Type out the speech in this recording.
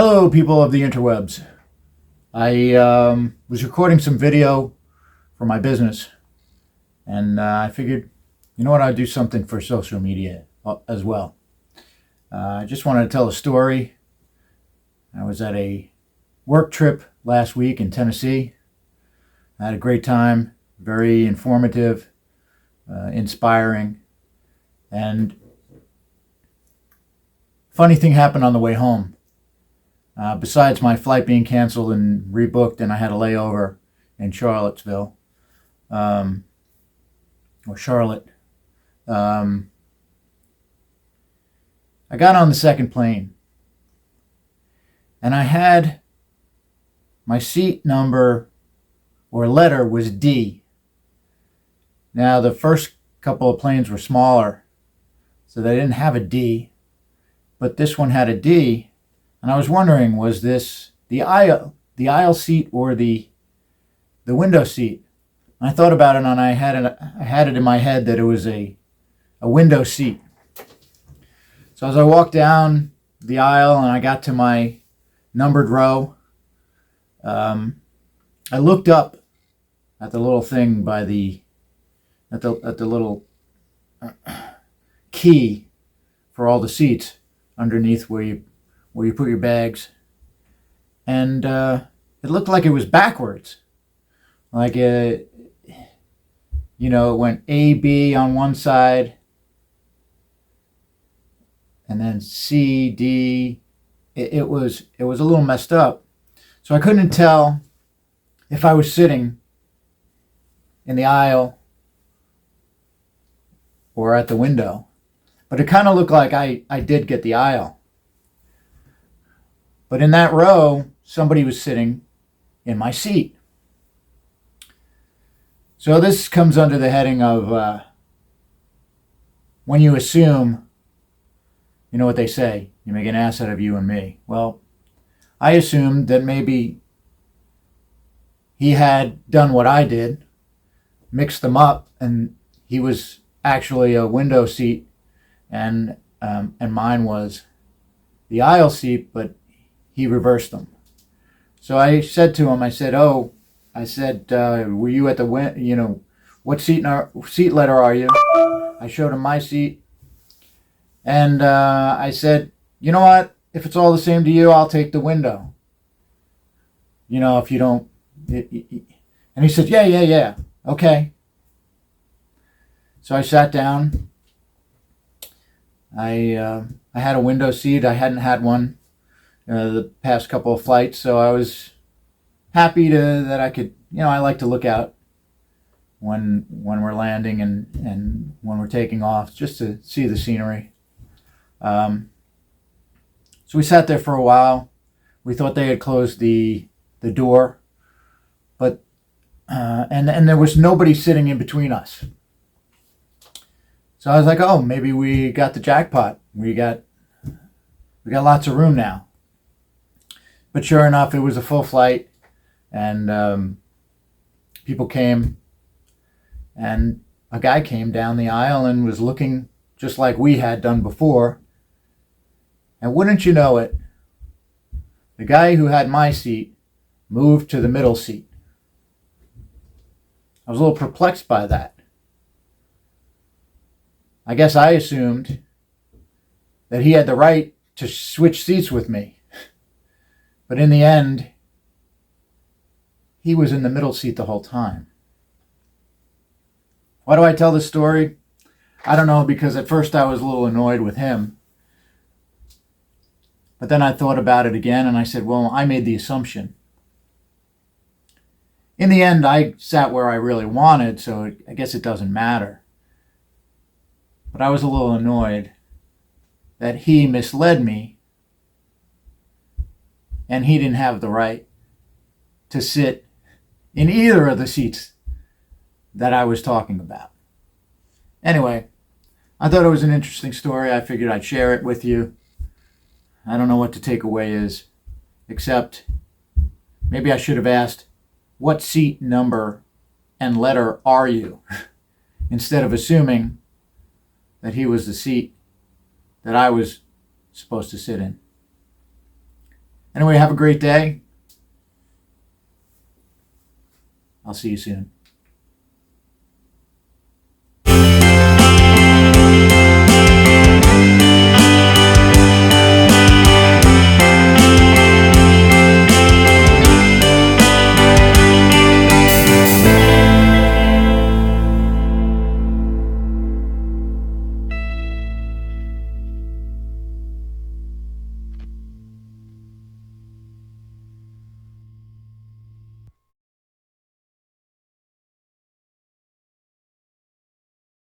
Hello, people of the interwebs. I was recording some video for my business, and I figured, you know what, I'd do something for social media as well. I just wanted to tell a story. I was at a work trip last week in Tennessee. I had a great time, very informative, inspiring, and funny thing happened on the way home. Besides my flight being canceled and rebooked, and I had a layover in Charlottesville, or Charlotte, I got on the second plane, and I had my seat number or letter was D. Now, the first couple of planes were smaller, so they didn't have a D, but this one had a D. And I was wondering, was this the aisle seat or the window seat? And I thought about it, and I had it in my head that it was a window seat. So as I walked down the aisle and I got to my numbered row, I looked up at the little thing by at the little key for all the seats underneath where you put your bags, and it looked like it was backwards, like it went A, B on one side, and then C, D. It was a little messed up, so I couldn't tell if I was sitting in the aisle or at the window, but it kind of looked like I did get the aisle. But in that row, somebody was sitting in my seat. So this comes under the heading of when you assume, you know what they say, you make an ass out of you and me. Well, I assumed that maybe he had done what I did, mixed them up, and he was actually a window seat, and mine was the aisle seat, but he reversed them. So I said to him, were you at the what seat letter are you? I showed him my seat, and I said, you know what? If it's all the same to you, I'll take the window. If you don't. And he said, yeah, okay. So I sat down. I had a window seat. I hadn't had one the past couple of flights, so I was happy that I could, I like to look out when we're landing and when we're taking off, just to see the scenery. So we sat there for a while. We thought they had closed the door, but and there was nobody sitting in between us. So I was like, oh, maybe we got the jackpot. We got lots of room now. But sure enough, it was a full flight, and people came, and a guy came down the aisle and was looking just like we had done before. And wouldn't you know it, the guy who had my seat moved to the middle seat. I was a little perplexed by that. I guess I assumed that he had the right to switch seats with me. But in the end, he was in the middle seat the whole time. Why do I tell this story? I don't know, because at first I was a little annoyed with him. But then I thought about it again, and I said, well, I made the assumption. In the end, I sat where I really wanted, so I guess it doesn't matter. But I was a little annoyed that he misled me, and he didn't have the right to sit in either of the seats that I was talking about. Anyway, I thought it was an interesting story. I figured I'd share it with you. I don't know what the takeaway is, except maybe I should have asked, what seat number and letter are you? Instead of assuming that he was the seat that I was supposed to sit in. Anyway, have a great day. I'll see you soon.